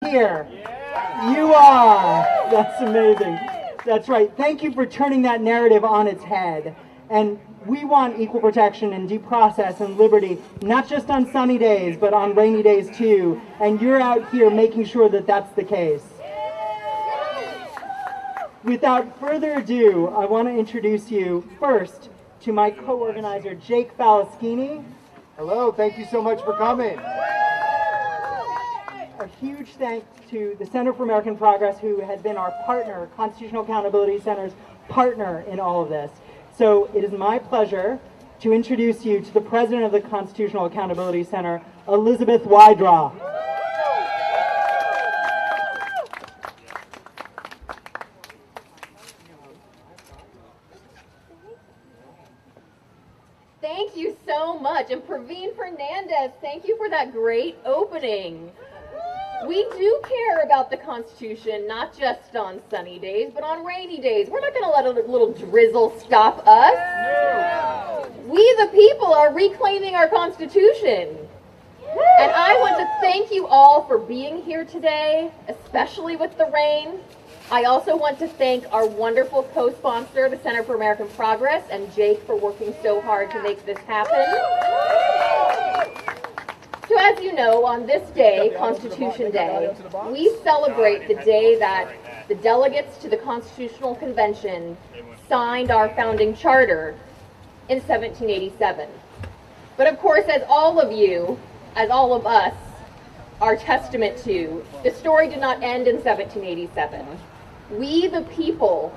Here. You are. That's amazing. That's right. Thank you for turning that narrative on its head. And we want equal protection and due process and liberty, not just on sunny days, but on rainy days too. And you're out here making sure that that's the case. Without further ado, I want to introduce you first to my co-organizer, Jake Falaschini. Hello, thank you so much for coming. A huge thanks to the Center for American Progress, who has been our partner, Constitutional Accountability Center's partner in all of this. So it is my pleasure to introduce you to the president of the Constitutional Accountability Center, Elizabeth Wydraw. Thank you so much. And Praveen Fernandez, thank you for that great opening. We do care about the Constitution, not just on sunny days, but on rainy days. We're not going to let a little drizzle stop us. No. We, the people, are reclaiming our Constitution. And I want to thank you all for being here today, especially with the rain. I also want to thank our wonderful co-sponsor, the Center for American Progress, and Jake for working so hard to make this happen. So as you know, on this day, Constitution Day, we celebrate the day that the delegates to the Constitutional Convention signed our founding charter in 1787. But of course, as all of you, as all of us, are testament to, the story did not end in 1787. We, the people,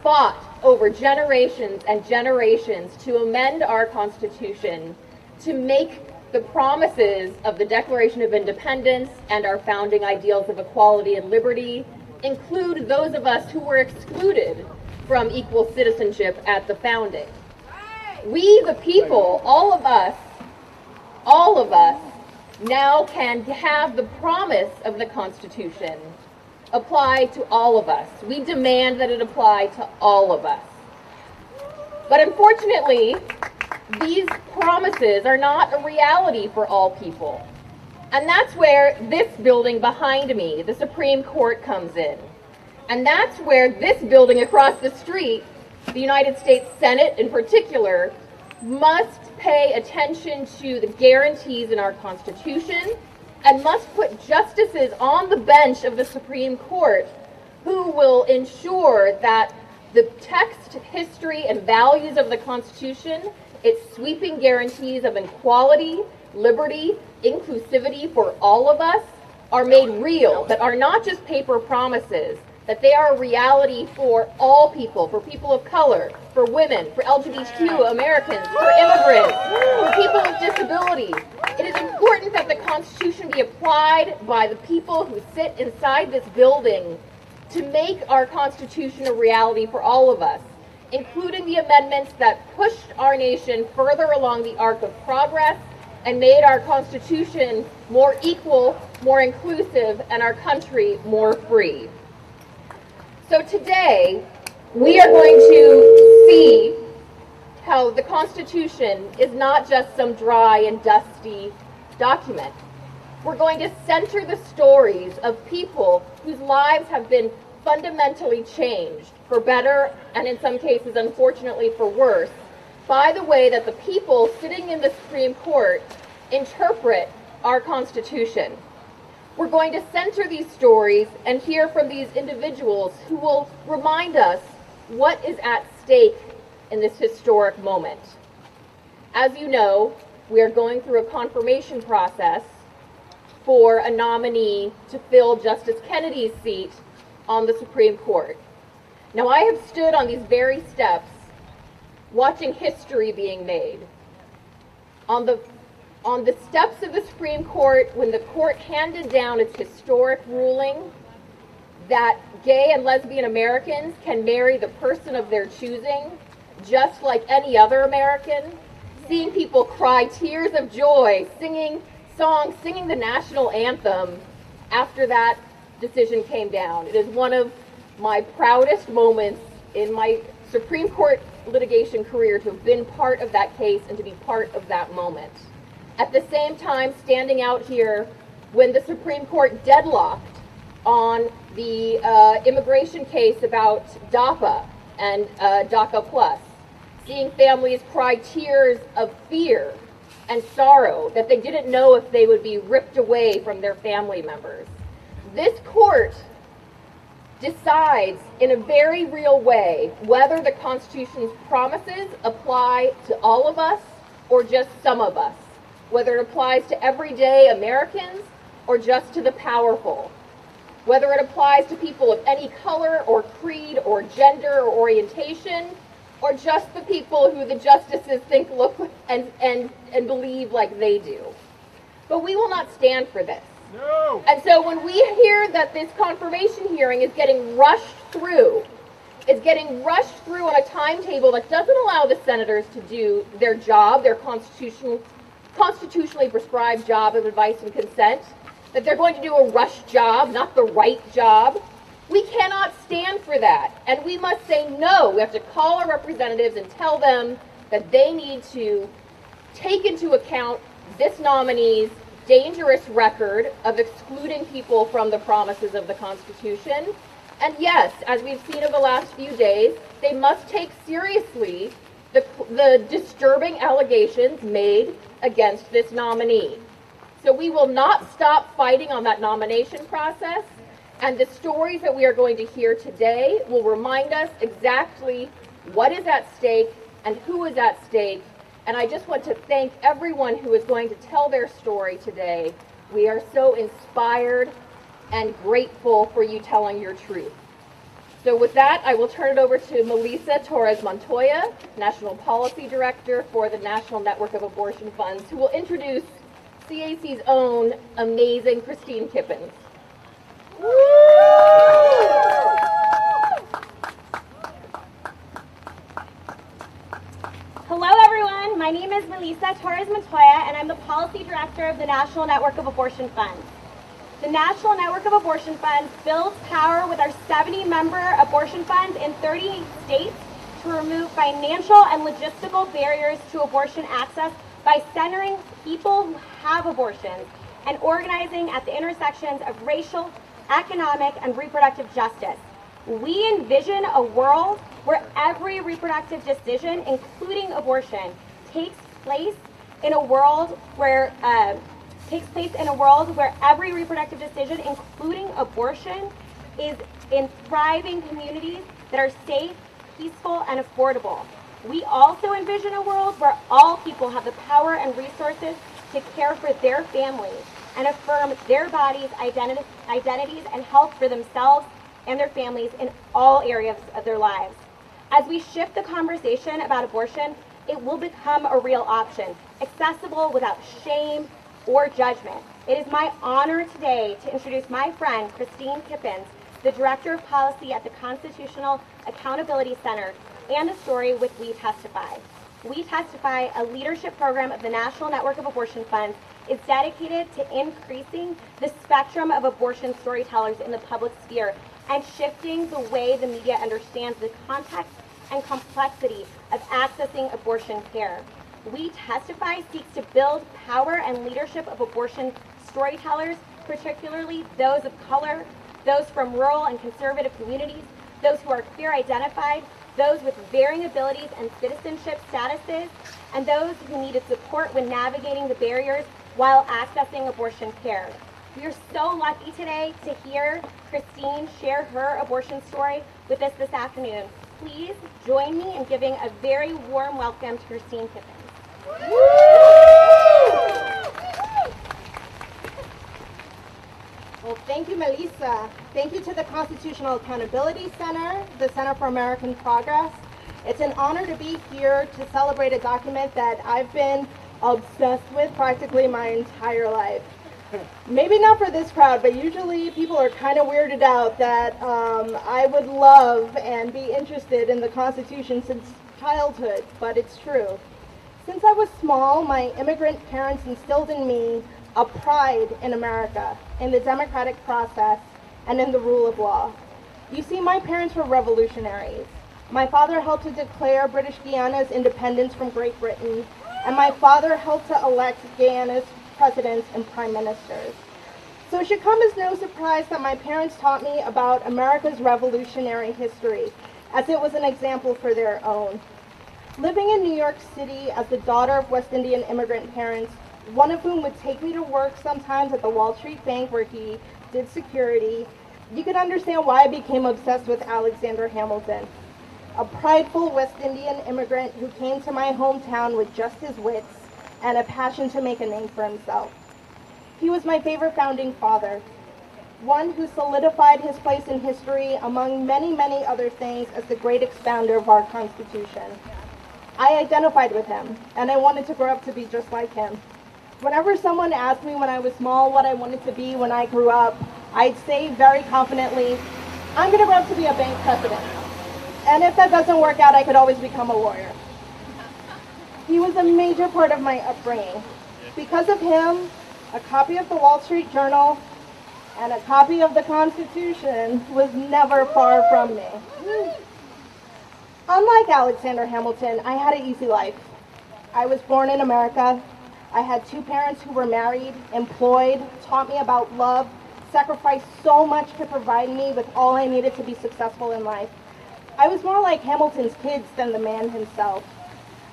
fought over generations and generations to amend our Constitution to make the promises of the Declaration of Independence and our founding ideals of equality and liberty include those of us who were excluded from equal citizenship at the founding. We, the people, all of us, now can have the promise of the Constitution apply to all of us. We demand that it apply to all of us. But unfortunately, these promises are not a reality for all people. And that's where this building behind me, the Supreme Court, comes in. And that's where this building across the street, the United States Senate in particular, must pay attention to the guarantees in our Constitution and must put justices on the bench of the Supreme Court who will ensure that the text, history, and values of the Constitution, its sweeping guarantees of equality, liberty, inclusivity for all of us, are made real, that are not just paper promises, that they are a reality for all people, for people of color, for women, for LGBTQ Americans, for immigrants, for people with disabilities. It is important that the Constitution be applied by the people who sit inside this building to make our Constitution a reality for all of us, including the amendments that pushed our nation further along the arc of progress and made our Constitution more equal, more inclusive, and our country more free. So today, we are going to see how the Constitution is not just some dry and dusty document. We're going to center the stories of people whose lives have been fundamentally changed, for better and in some cases, unfortunately, for worse, by the way that the people sitting in the Supreme Court interpret our Constitution. We're going to center these stories and hear from these individuals who will remind us what is at stake in this historic moment. As you know, we are going through a confirmation process for a nominee to fill Justice Kennedy's seat on the Supreme Court. Now, I have stood on these very steps watching history being made. On the steps of the Supreme Court, when the court handed down its historic ruling that gay and lesbian Americans can marry the person of their choosing, just like any other American, seeing people cry tears of joy, singing songs, singing the national anthem after that decision came down. It is one of my proudest moments in my Supreme Court litigation career to have been part of that case and to be part of that moment. At the same time, standing out here when the Supreme Court deadlocked on the immigration case about DAPA and DACA Plus, seeing families cry tears of fear and sorrow that they didn't know if they would be ripped away from their family members. This court decides in a very real way whether the Constitution's promises apply to all of us or just some of us, whether it applies to everyday Americans or just to the powerful, whether it applies to people of any color or creed or gender or orientation, or just the people who the justices think, look, and believe like they do. But we will not stand for this. No. And so when we hear that this confirmation hearing is getting rushed through, it's getting rushed through on a timetable that doesn't allow the senators to do their job, their constitutionally prescribed job of advice and consent, that they're going to do a rush job, not the right job. We cannot stand for that, and we must say no. We have to call our representatives and tell them that they need to take into account this nominee's dangerous record of excluding people from the promises of the Constitution. And yes, as we've seen over the last few days, they must take seriously the disturbing allegations made against this nominee. So we will not stop fighting on that nomination process. And the stories that we are going to hear today will remind us exactly what is at stake and who is at stake. And I just want to thank everyone who is going to tell their story today. We are so inspired and grateful for you telling your truth. So with that, I will turn it over to Melissa Torres Montoya, National Policy Director for the National Network of Abortion Funds, who will introduce CAC's own amazing Christine Kippens. Hello everyone, my name is Melissa Torres Montoya and I'm the Policy Director of the National Network of Abortion Funds. The National Network of Abortion Funds builds power with our 70-member abortion funds in 38 states to remove financial and logistical barriers to abortion access by centering people who have abortions and organizing at the intersections of racial, economic, and reproductive justice. We envision a world where every reproductive decision, including abortion, takes place in a world where every reproductive decision, including abortion, is in thriving communities that are safe, peaceful, and affordable. We also envision a world where all people have the power and resources to care for their families and affirm their bodies, identities, and health for themselves and their families in all areas of their lives. As we shift the conversation about abortion, it will become a real option, accessible without shame or judgment. It is my honor today to introduce my friend, Christine Kippens, the Director of Policy at the Constitutional Accountability Center, and a story with We Testify. We Testify, a leadership program of the National Network of Abortion Funds, is dedicated to increasing the spectrum of abortion storytellers in the public sphere and shifting the way the media understands the context and complexity of accessing abortion care. We Testify seeks to build power and leadership of abortion storytellers, particularly those of color, those from rural and conservative communities, those who are queer identified, those with varying abilities and citizenship statuses, and those who needed support when navigating the barriers while accessing abortion care. We are so lucky today to hear Christine share her abortion story with us this afternoon. Please join me in giving a very warm welcome to Christine Kippens. Well, thank you, Melissa. Thank you to the Constitutional Accountability Center, the Center for American Progress. It's an honor to be here to celebrate a document that I've been obsessed with practically my entire life. Maybe not for this crowd, but usually people are kind of weirded out that I would love and be interested in the Constitution since childhood, but it's true. Since I was small, my immigrant parents instilled in me a pride in America, in the democratic process, and in the rule of law. You see, my parents were revolutionaries. My father helped to declare British Guiana's independence from Great Britain, and my father helped to elect Guyana's presidents and prime ministers. So it should come as no surprise that my parents taught me about America's revolutionary history, as it was an example for their own. Living in New York City as the daughter of West Indian immigrant parents, one of whom would take me to work sometimes at the Wall Street Bank where he did security, you can understand why I became obsessed with Alexander Hamilton, a prideful West Indian immigrant who came to my hometown with just his wits and a passion to make a name for himself. He was my favorite founding father, one who solidified his place in history among many, many other things as the great expounder of our Constitution. I identified with him, and I wanted to grow up to be just like him. Whenever someone asked me when I was small what I wanted to be when I grew up, I'd say very confidently, I'm going to grow up to be a bank president. And if that doesn't work out, I could always become a lawyer. He was a major part of my upbringing. Because of him, a copy of the Wall Street Journal and a copy of the Constitution was never far from me. Unlike Alexander Hamilton, I had an easy life. I was born in America. I had two parents who were married, employed, taught me about love, sacrificed so much to provide me with all I needed to be successful in life. I was more like Hamilton's kids than the man himself.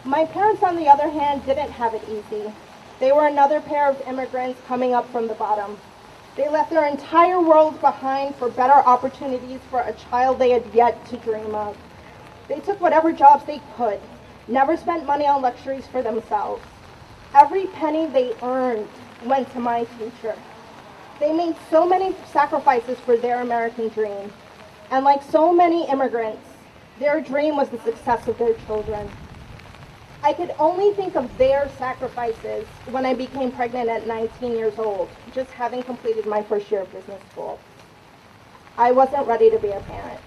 My parents, on the other hand, didn't have it easy. They were another pair of immigrants coming up from the bottom. They left their entire world behind for better opportunities for a child they had yet to dream of. They took whatever jobs they could, never spent money on luxuries for themselves. Every penny they earned went to my future. They made so many sacrifices for their American dream. And like so many immigrants, their dream was the success of their children. I could only think of their sacrifices when I became pregnant at 19 years old, just having completed my first year of business school. I wasn't ready to be a parent.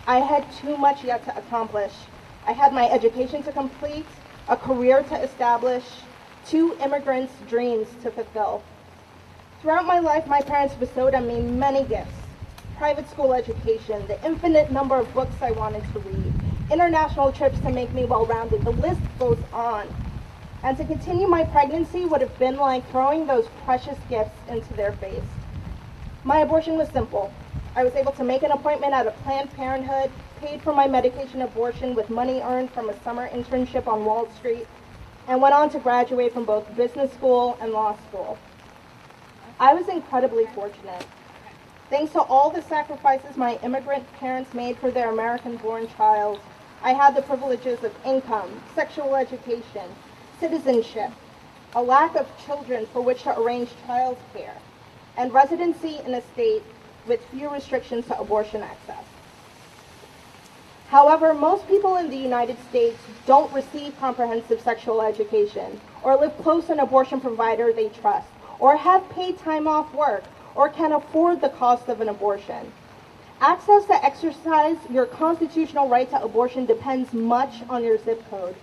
I had too much yet to accomplish. I had my education to complete, a career to establish, two immigrants' dreams to fulfill. Throughout my life, my parents bestowed on me many gifts. Private school education, the infinite number of books I wanted to read, international trips to make me well-rounded, the list goes on. And to continue my pregnancy would have been like throwing those precious gifts into their face. My abortion was simple. I was able to make an appointment at a Planned Parenthood, paid for my medication abortion with money earned from a summer internship on Wall Street, and went on to graduate from both business school and law school. I was incredibly fortunate. Thanks to all the sacrifices my immigrant parents made for their American-born child, I had the privileges of income, sexual education, citizenship, a lack of children for which to arrange child care, and residency in a state with few restrictions to abortion access. However, most people in the United States don't receive comprehensive sexual education, or live close to an abortion provider they trust, or have paid time off work, or can afford the cost of an abortion. Access to exercise your constitutional right to abortion depends much on your zip code.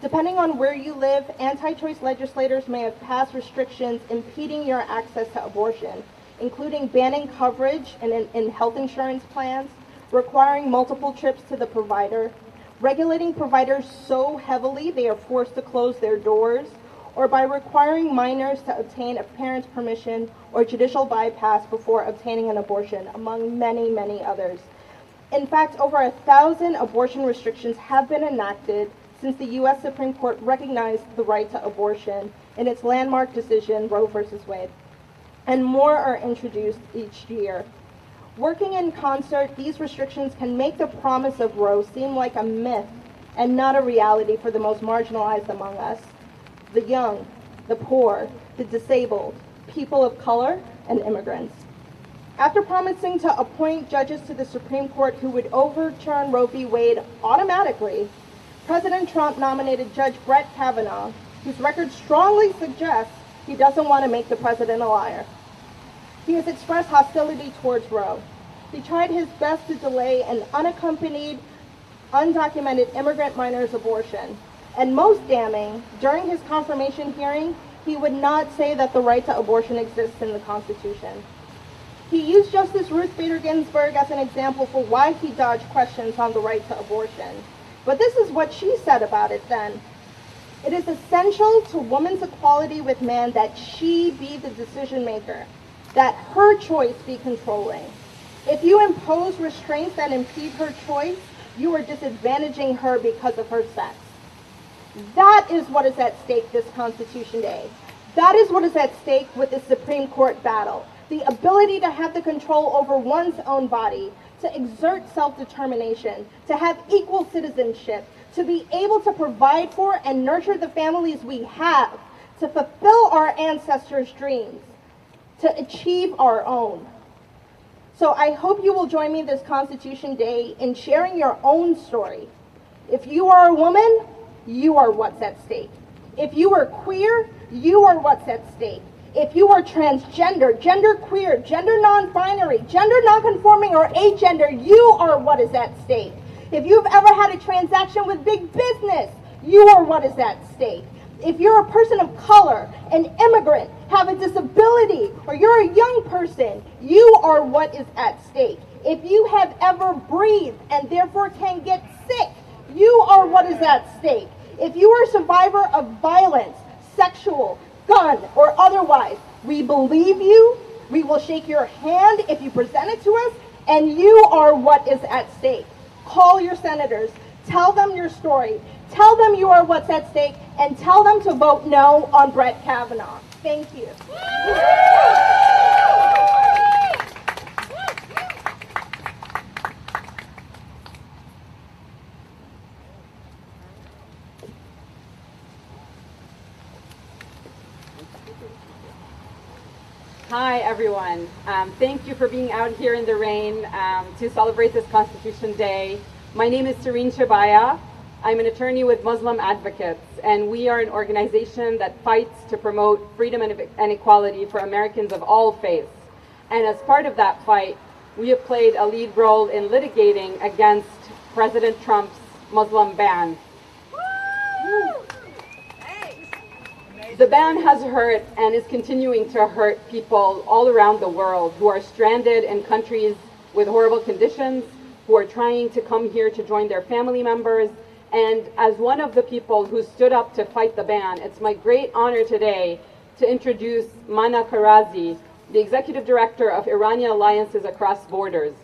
Depending on where you live, anti-choice legislators may have passed restrictions impeding your access to abortion, including banning coverage in health insurance plans, requiring multiple trips to the provider, regulating providers so heavily they are forced to close their doors, or by requiring minors to obtain a parent's permission or judicial bypass before obtaining an abortion, among many, many others. In fact, over 1,000 abortion restrictions have been enacted since the U.S. Supreme Court recognized the right to abortion in its landmark decision, Roe v. Wade. And more are introduced each year. Working in concert, these restrictions can make the promise of Roe seem like a myth and not a reality for the most marginalized among us: the young, the poor, the disabled, people of color, and immigrants. After promising to appoint judges to the Supreme Court who would overturn Roe v. Wade automatically, President Trump nominated Judge Brett Kavanaugh, whose record strongly suggests he doesn't want to make the president a liar. He has expressed hostility towards Roe. He tried his best to delay an unaccompanied, undocumented immigrant minor's abortion. And most damning, during his confirmation hearing, he would not say that the right to abortion exists in the Constitution. He used Justice Ruth Bader Ginsburg as an example for why he dodged questions on the right to abortion. But this is what she said about it then. It is essential to woman's equality with man that she be the decision maker, that her choice be controlling. If you impose restraints that impede her choice, you are disadvantaging her because of her sex. That is what is at stake this Constitution Day. That is what is at stake with the Supreme Court battle. The ability to have the control over one's own body, to exert self-determination, to have equal citizenship, to be able to provide for and nurture the families we have, to fulfill our ancestors' dreams, to achieve our own. So I hope you will join me this Constitution Day in sharing your own story. If you are a woman, you are what's at stake. If you are queer, you are what's at stake. If you are transgender, genderqueer, gender non-binary, gender non-conforming, or agender, you are what is at stake. If you've ever had a transaction with big business, you are what is at stake. If you're a person of color, an immigrant, have a disability, or you're a young person, you are what is at stake. If you have ever breathed and therefore can get sick, you are what is at stake. If you are a survivor of violence, sexual, gun, or otherwise, we believe you, we will shake your hand if you present it to us, and you are what is at stake. Call your senators, tell them your story, tell them you are what's at stake, and tell them to vote no on Brett Kavanaugh. Thank you. Hi, everyone. Thank you for being out here in the rain to celebrate this Constitution Day. My name is Serene Shabaya. I'm an attorney with Muslim Advocates, and we are an organization that fights to promote freedom and equality for Americans of all faiths. And as part of that fight, we have played a lead role in litigating against President Trump's Muslim ban. The ban has hurt and is continuing to hurt people all around the world who are stranded in countries with horrible conditions, who are trying to come here to join their family members. And as one of the people who stood up to fight the ban, it's my great honor today to introduce Mana Karazi, the Executive Director of Iranian Alliances Across Borders.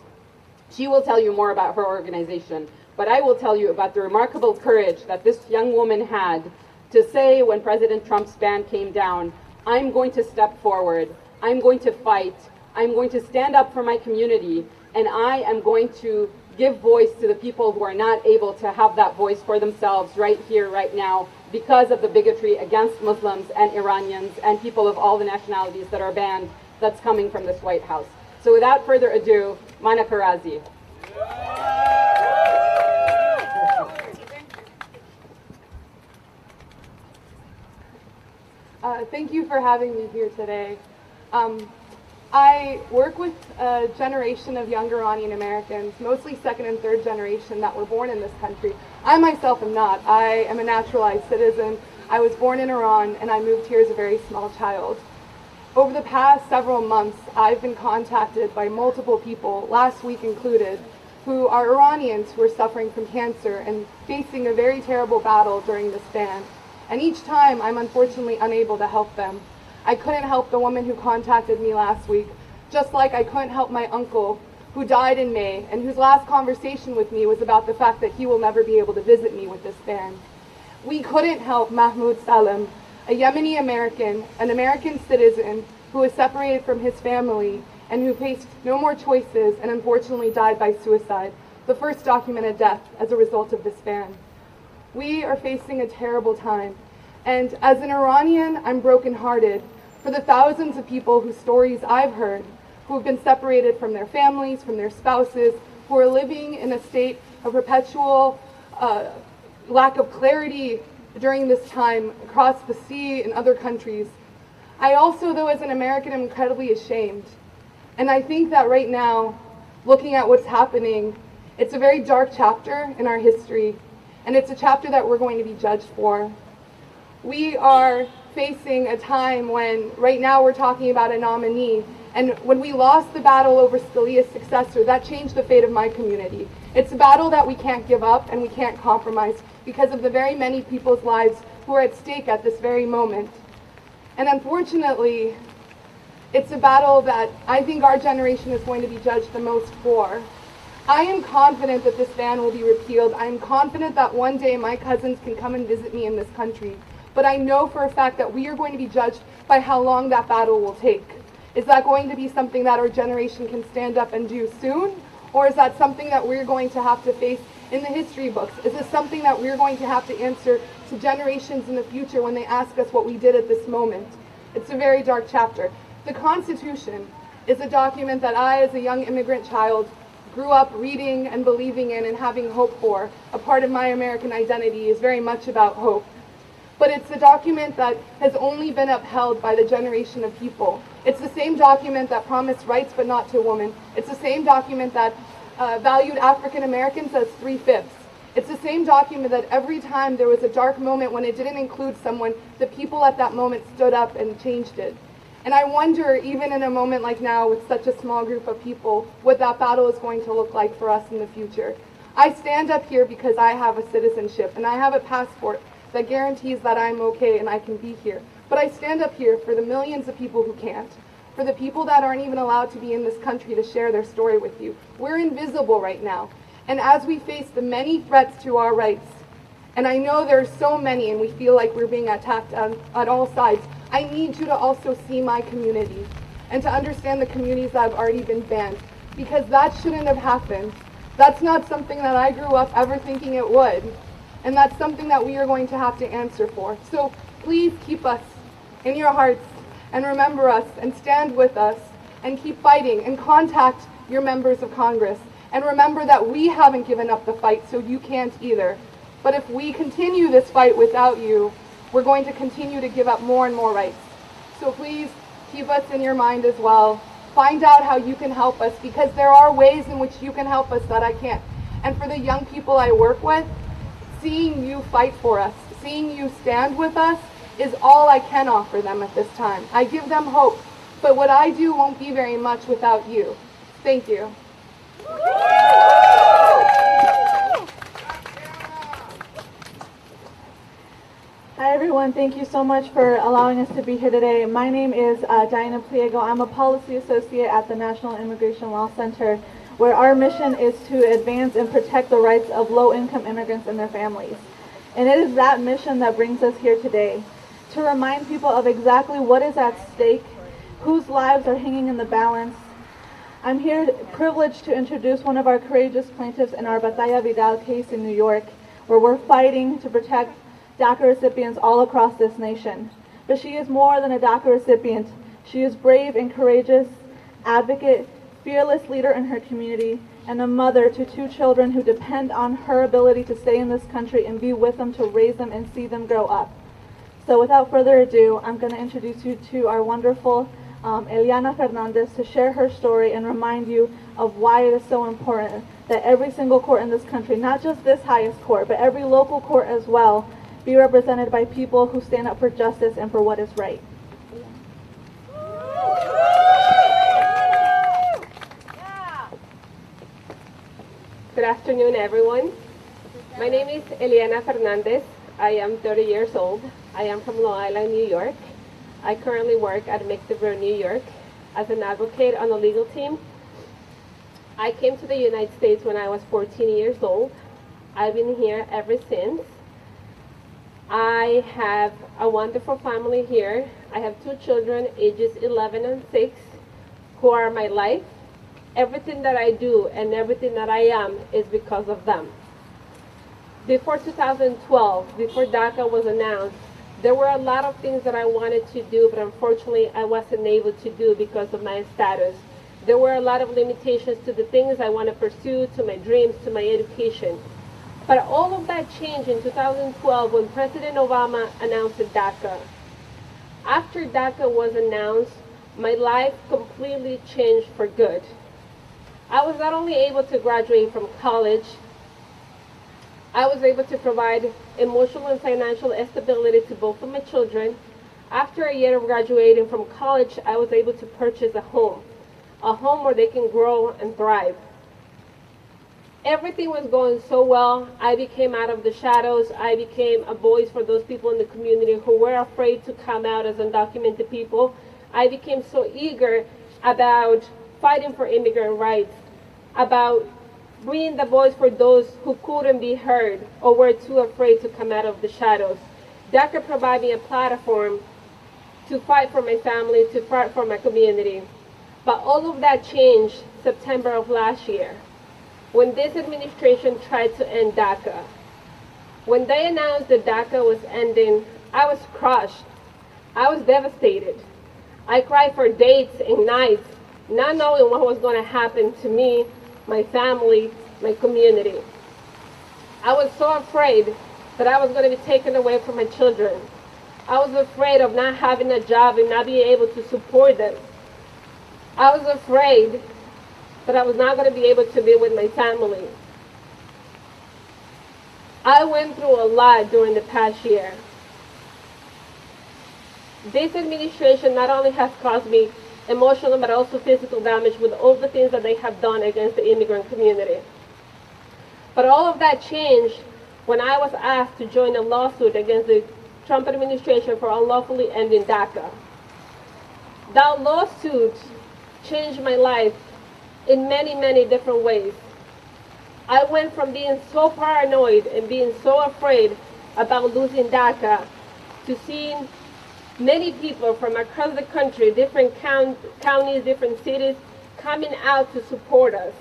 She will tell you more about her organization, but I will tell you about the remarkable courage that this young woman had to say when President Trump's ban came down, I'm going to step forward, I'm going to fight, I'm going to stand up for my community, and I am going to give voice to the people who are not able to have that voice for themselves right here, right now, because of the bigotry against Muslims and Iranians and people of all the nationalities that are banned that's coming from this White House. So without further ado, Mana Karazi. Thank you for having me here today. I work with a generation of young Iranian Americans, mostly second and third generation, that were born in this country. I myself am not. I am a naturalized citizen. I was born in Iran and I moved here as a very small child. Over the past several months, I've been contacted by multiple people, last week included, who are Iranians who are suffering from cancer and facing a very terrible battle during this ban. And each time, I'm unfortunately unable to help them. I couldn't help the woman who contacted me last week, just like I couldn't help my uncle, who died in May, and whose last conversation with me was about the fact that he will never be able to visit me with this ban. We couldn't help Mahmoud Salem, a Yemeni American, an American citizen who was separated from his family and who faced no more choices and unfortunately died by suicide, the first documented death as a result of this ban. We are facing a terrible time, and as an Iranian, I'm brokenhearted for the thousands of people whose stories I've heard, who have been separated from their families, from their spouses, who are living in a state of perpetual lack of clarity during this time across the sea and other countries. I also, though, as an American, am incredibly ashamed. And I think that right now, looking at what's happening, it's a very dark chapter in our history. And it's a chapter that we're going to be judged for. We are facing a time when, right now, we're talking about a nominee. And when we lost the battle over Scalia's successor, that changed the fate of my community. It's a battle that we can't give up and we can't compromise because of the very many people's lives who are at stake at this very moment. And unfortunately, It's a battle that I think our generation is going to be judged the most for. I am confident that this ban will be repealed. I am confident that one day my cousins can come and visit me in this country. But I know for a fact that we are going to be judged by how long that battle will take. Is that going to be something that our generation can stand up and do soon? Or is that something that we're going to have to face in the history books? Is this something that we're going to have to answer to generations in the future when they ask us what we did at this moment? It's a very dark chapter. The Constitution is a document that I, as a young immigrant child, grew up reading and believing in and having hope for. A part of my American identity is very much about hope. But it's a document that has only been upheld by the generation of people. It's the same document that promised rights but not to women. It's the same document that valued African Americans as 3/5. It's the same document that every time there was a dark moment when it didn't include someone, the people at that moment stood up and changed it. And I wonder, even in a moment like now with such a small group of people, what that battle is going to look like for us in the future. I stand up here because I have a citizenship and I have a passport that guarantees that I'm okay and I can be here. But I stand up here for the millions of people who can't, for the people that aren't even allowed to be in this country to share their story with you. We're invisible right now. And as we face the many threats to our rights, and I know there's so many and we feel like we're being attacked on all sides, I need you to also see my community and to understand the communities that have already been banned, because that shouldn't have happened. That's not something that I grew up ever thinking it would. And that's something that we are going to have to answer for. So please keep us in your hearts and remember us and stand with us and keep fighting and contact your members of Congress. And remember that we haven't given up the fight, so you can't either. But if we continue this fight without you, we're going to continue to give up more and more rights. So please keep us in your mind as well. Find out how you can help us, because there are ways in which you can help us that I can't. And for the young people I work with, seeing you fight for us, seeing you stand with us is all I can offer them at this time. I give them hope, but what I do won't be very much without you. Thank you. Hi everyone, thank you so much for allowing us to be here today. My name is Diana Pliego. I'm a policy associate at the National Immigration Law Center, where our mission is to advance and protect the rights of low-income immigrants and their families. And it is that mission that brings us here today, to remind people of exactly what is at stake, whose lives are hanging in the balance. I'm here privileged to introduce one of our courageous plaintiffs in our Batalla Vidal case in New York, where we're fighting to protect DACA recipients all across this nation. But she is more than a DACA recipient. She is brave and courageous, advocate, fearless leader in her community, and a mother to 2 children who depend on her ability to stay in this country and be with them to raise them and see them grow up. So without further ado, I'm going to introduce you to our wonderful Eliana Fernandez to share her story and remind you of why it is so important that every single court in this country, not just this highest court, but every local court as well, be represented by people who stand up for justice and for what is right. Good afternoon, everyone. My name is Eliana Fernandez. I am 30 years old. I am from Long Island, New York. I currently work at Mixterborough, New York as an advocate on a legal team. I came to the United States when I was 14 years old. I've been here ever since. I have a wonderful family here. I have 2 children, ages 11 and 6, who are my life. Everything that I do and everything that I am is because of them. Before 2012, before DACA was announced, there were a lot of things that I wanted to do, but unfortunately I wasn't able to do because of my status. There were a lot of limitations to the things I want to pursue, to my dreams, to my education. But all of that changed in 2012 when President Obama announced DACA. After DACA was announced, my life completely changed for good. I was not only able to graduate from college, I was able to provide emotional and financial stability to both of my children. After a year of graduating from college, I was able to purchase a home where they can grow and thrive. Everything was going so well. I became out of the shadows. I became a voice for those people in the community who were afraid to come out as undocumented people. I became so eager about fighting for immigrant rights, about bringing the voice for those who couldn't be heard or were too afraid to come out of the shadows. DACA provided me a platform to fight for my family, to fight for my community. But all of that changed September of last year, when this administration tried to end DACA. When they announced that DACA was ending, I was crushed. I was devastated. I cried for days and nights, not knowing what was going to happen to me, my family, my community. I was so afraid that I was going to be taken away from my children. I was afraid of not having a job and not being able to support them. I was afraid that I was not going to be able to be with my family. I went through a lot during the past year. This administration not only has caused me emotional but also physical damage with all the things that they have done against the immigrant community. But all of that changed when I was asked to join a lawsuit against the Trump administration for unlawfully ending DACA. That lawsuit changed my life in many, many different ways. I went from being so paranoid and being so afraid about losing DACA to seeing many people from across the country, different counties, different cities, coming out to support us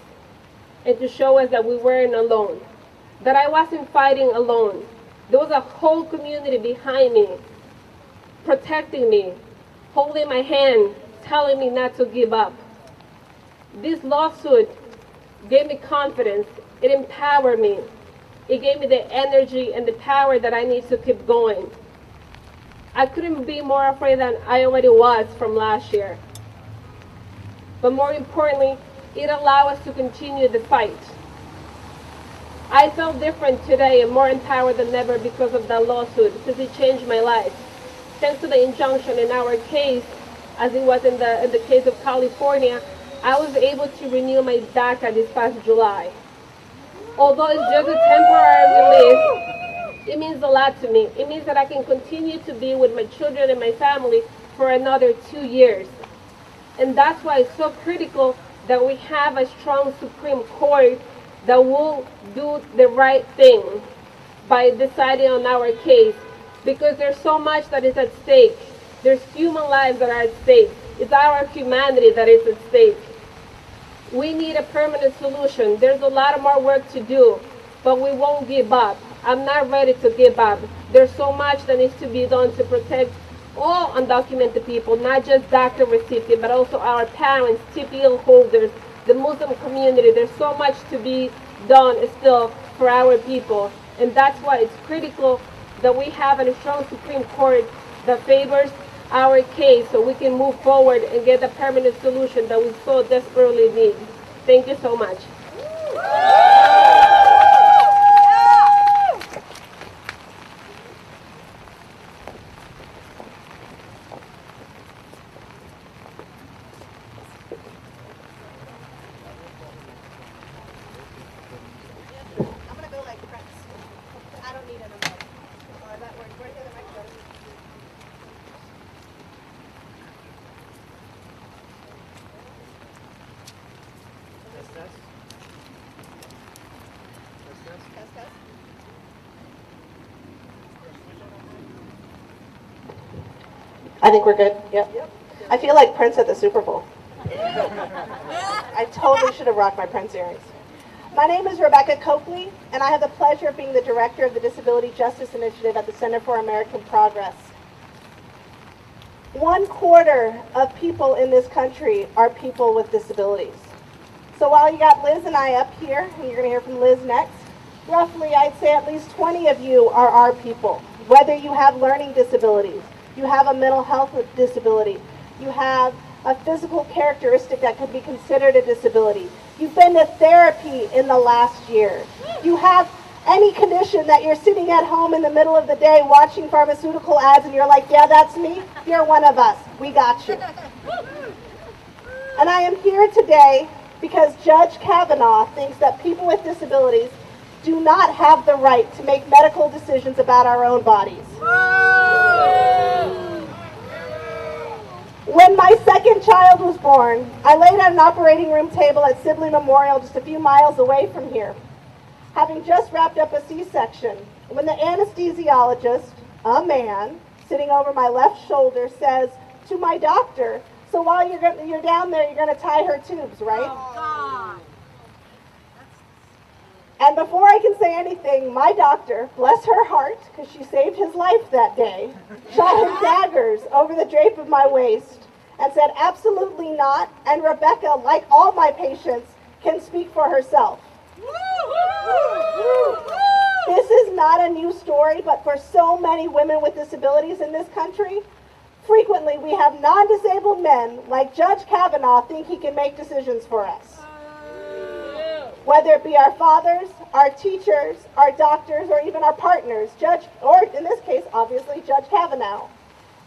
and to show us that we weren't alone, that I wasn't fighting alone. There was a whole community behind me, protecting me, holding my hand, telling me not to give up. This lawsuit gave me confidence. It empowered me. It gave me the energy and the power that I need to keep going. I couldn't be more afraid than I already was from last year. But more importantly, it allowed us to continue the fight. I felt different today and more empowered than ever because of that lawsuit, because it changed my life. Thanks to the injunction in our case, as it was in the case of California, I was able to renew my DACA this past July. Although it's just a temporary release, it means a lot to me. It means that I can continue to be with my children and my family for another 2 years. And that's why it's so critical that we have a strong Supreme Court that will do the right thing by deciding on our case, because there's so much that is at stake. There's human lives that are at stake. It's our humanity that is at stake. We need a permanent solution. There's a lot more work to do, but we won't give up. I'm not ready to give up. There's so much that needs to be done to protect all undocumented people, not just DACA recipients, but also our parents, TPL holders, the Muslim community. There's so much to be done still for our people. And that's why it's critical that we have a strong Supreme Court that favors our case so we can move forward and get the permanent solution that we so desperately need. Thank you so much. I think we're good. Yep. I feel like Prince at the Super Bowl. I totally should have rocked my Prince earrings. My name is Rebecca Coakley, and I have the pleasure of being the director of the Disability Justice Initiative at the Center for American Progress. 1/4 of people in this country are people with disabilities. So while you got Liz and I up here, and you're going to hear from Liz next, roughly I'd say at least 20 of you are our people. Whether you have learning disabilities, you have a mental health disability, you have a physical characteristic that could be considered a disability, you've been to therapy in the last year, you have any condition that you're sitting at home in the middle of the day watching pharmaceutical ads and you're like, yeah, that's me, you're one of us, we got you. And I am here today because Judge Kavanaugh thinks that people with disabilities do not have the right to make medical decisions about our own bodies. When my second child was born, I laid at an operating room table at Sibley Memorial just a few miles away from here, having just wrapped up a C-section, when the anesthesiologist, a man, sitting over my left shoulder, says to my doctor, "So while you're down there, you're going to tie her tubes, right?" Oh, and before I can say anything, my doctor, bless her heart, because she saved his life that day, shot him daggers over the drape of my waist and said, "Absolutely not, and Rebecca, like all my patients, can speak for herself." This is not a new story, but for so many women with disabilities in this country, frequently we have non-disabled men like Judge Kavanaugh think he can make decisions for us. Whether it be our fathers, our teachers, our doctors, or even our partners, or in this case, obviously, Judge Kavanaugh.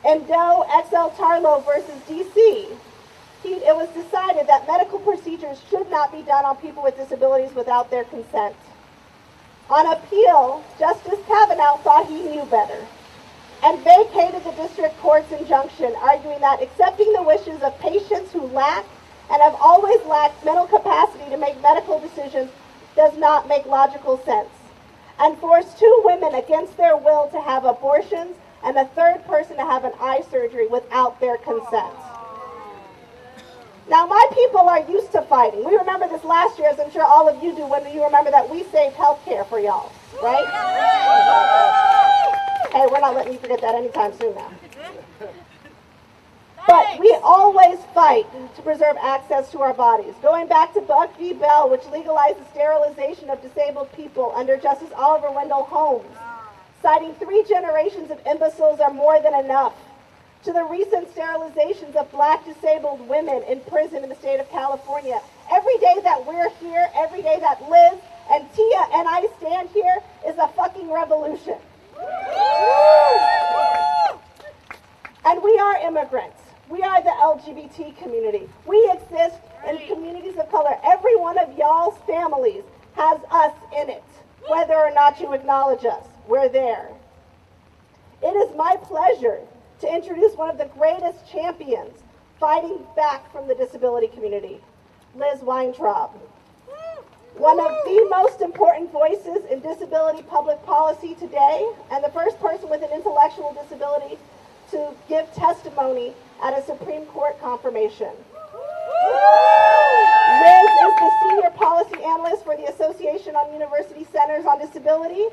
In Doe XL Tarlow versus DC, it was decided that medical procedures should not be done on people with disabilities without their consent. On appeal, Justice Kavanaugh thought he knew better and vacated the district court's injunction, arguing that accepting the wishes of patients who lack and have always lacked mental capacity to make medical decisions does not make logical sense, and forced two women against their will to have abortions and a third person to have an eye surgery without their consent. Now, my people are used to fighting. We remember this last year, as I'm sure all of you do, when you remember that we saved health care for y'all, right? Hey, we're not letting you forget that anytime soon now. But we always fight to preserve access to our bodies. Going back to Buck v. Bell, which legalized the sterilization of disabled people under Justice Oliver Wendell Holmes, citing 3 generations of imbeciles are more than enough, to the recent sterilizations of black disabled women in prison in the state of California. Every day that we're here, every day that Liz and Tia and I stand here is a fucking revolution. And we are immigrants. We are the LGBT community. We exist in communities of color. Every one of y'all's families has us in it, whether or not you acknowledge us. We're there. It is my pleasure to introduce one of the greatest champions fighting back from the disability community, Liz Weintraub. One of the most important voices in disability public policy today, and the first person with an intellectual disability to give testimony at a Supreme Court confirmation. Liz is the Senior Policy Analyst for the Association on University Centers on Disability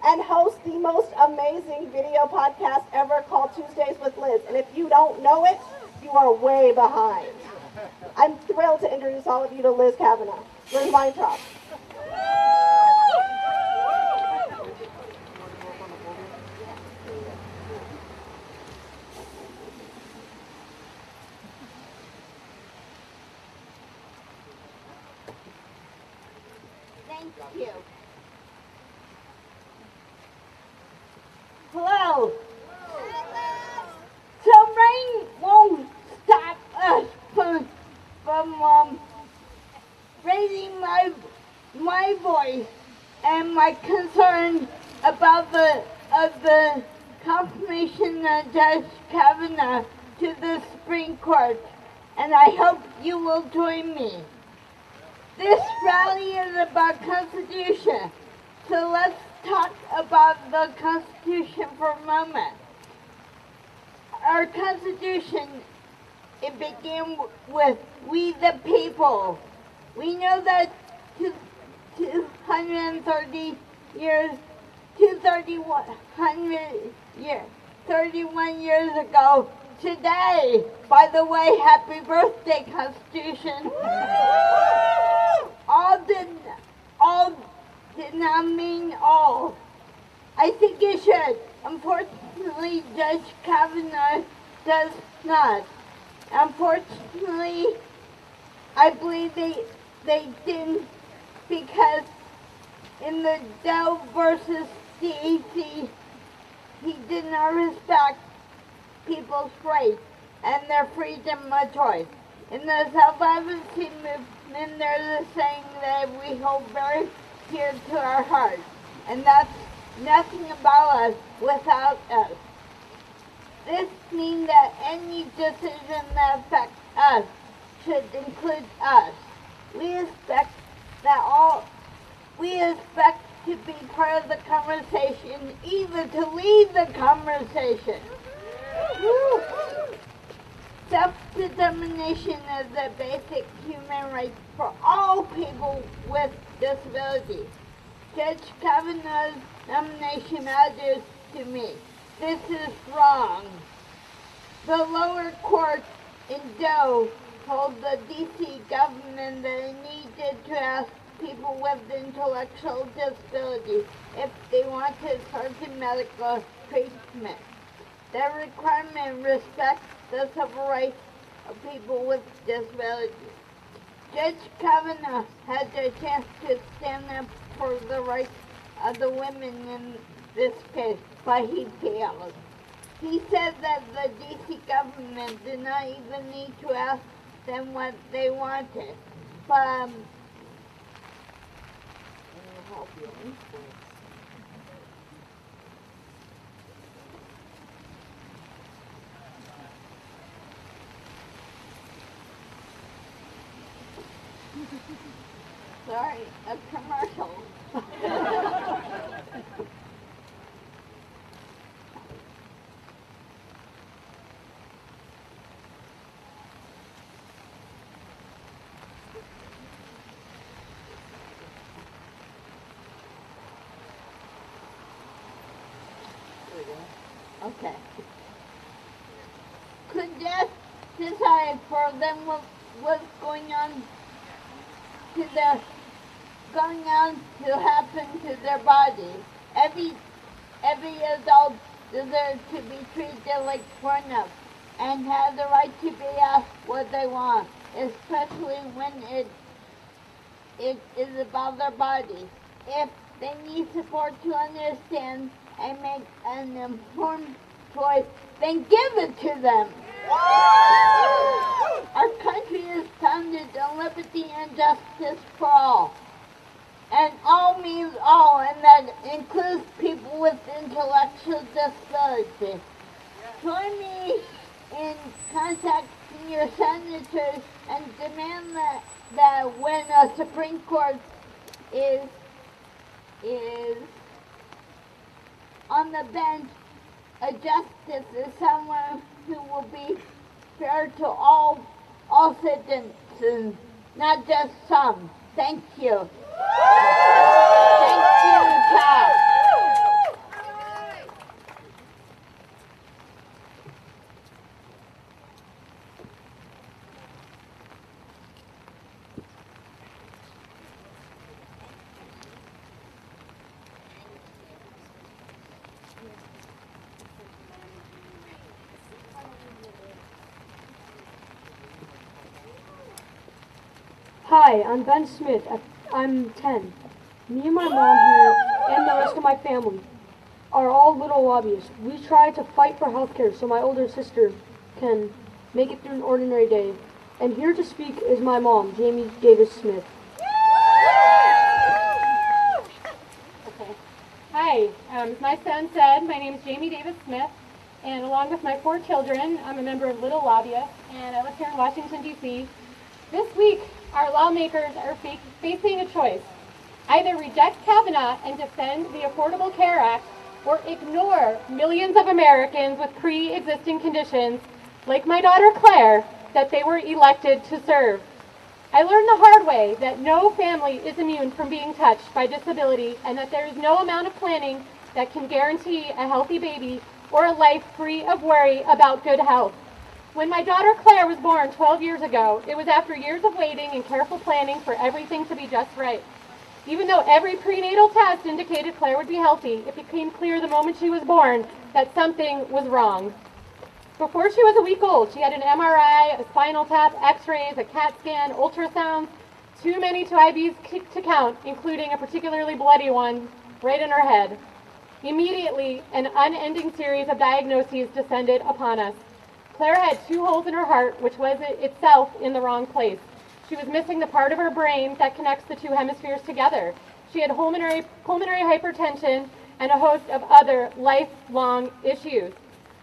and hosts the most amazing video podcast ever called Tuesdays with Liz. And if you don't know it, you are way behind. I'm thrilled to introduce all of you to Liz Kavanaugh. Liz Weintraub. Thank you. Hello. So rain won't stop us from raising my voice and my concern about the confirmation of Judge Kavanaugh to the Supreme Court, and I hope you will join me. This rally is about Constitution, so let's talk about the Constitution for a moment. Our Constitution, it began with "we the people." We know that 31 years ago today, by the way, happy birthday, Constitution. All did not mean all. I think it should. Unfortunately, Judge Kavanaugh does not. Unfortunately, I believe they didn't, because in the Doe versus DEC, he did not respect people's rights and their freedom of choice. In the self-advocacy movement, there's a saying that we hold very dear to our hearts, and that's nothing about us without us. This means that any decision that affects us should include us. We expect to be part of the conversation, even to lead the conversation. Self-determination is a basic human right for all people with disabilities. Judge Kavanaugh's nomination matters to me. This is wrong. The lower court in Doe told the D.C. government that it needed to ask people with intellectual disabilities if they wanted certain medical treatment. That requirement respects the civil rights of people with disabilities. Judge Kavanaugh had the chance to stand up for the rights of the women in this case, but he failed. He said that the D.C. government did not even need to ask them what they wanted. But sorry, a commercial. Okay. Could death decide for them what's going on to happen to their body? Every adult deserves to be treated like grown-ups and have the right to be asked what they want, especially when it is about their bodies. If they need support to understand and make an informed choice, then give it to them. Our country is founded on liberty and justice for all. And all means all, and that includes people with intellectual disabilities. Join me in contacting your senators and demand that when a Supreme Court is on the bench, a justice is someone who will be fair to all citizens, not just some. Thank you. Thank you, Kat. Hi, I'm Ben Smith. I'm 10. Me and my mom here and the rest of my family are all little lobbyists. We try to fight for health care so my older sister can make it through an ordinary day. And here to speak is my mom, Jamie Davis Smith. Okay. Hi, as my son said, my name is Jamie Davis Smith, and along with my 4 children, I'm a member of Little Lobbyists, and I live here in Washington, D.C. This week, our lawmakers are facing a choice. Either reject Kavanaugh and defend the Affordable Care Act, or ignore millions of Americans with pre-existing conditions, like my daughter Claire, that they were elected to serve. I learned the hard way that no family is immune from being touched by disability, and that there is no amount of planning that can guarantee a healthy baby or a life free of worry about good health. When my daughter Claire was born 12 years ago, it was after years of waiting and careful planning for everything to be just right. Even though every prenatal test indicated Claire would be healthy, it became clear the moment she was born that something was wrong. Before she was a week old, she had an MRI, a spinal tap, x-rays, a CAT scan, ultrasounds, too many to IVs to count, including a particularly bloody one right in her head. Immediately, an unending series of diagnoses descended upon us. Claire had 2 holes in her heart, which was itself in the wrong place. She was missing the part of her brain that connects the 2 hemispheres together. She had pulmonary hypertension and a host of other lifelong issues.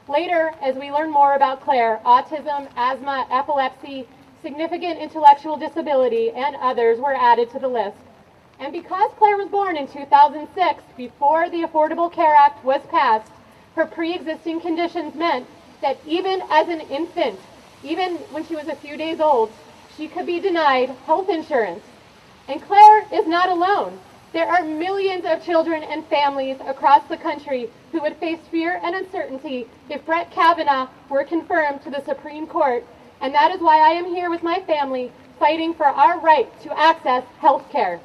Later, as we learn more about Claire, autism, asthma, epilepsy, significant intellectual disability, and others were added to the list. And because Claire was born in 2006, before the Affordable Care Act was passed, her pre-existing conditions meant that even as an infant, even when she was a few days old, she could be denied health insurance. And Claire is not alone. There are millions of children and families across the country who would face fear and uncertainty if Brett Kavanaugh were confirmed to the Supreme Court, and that is why I am here with my family fighting for our right to access health care.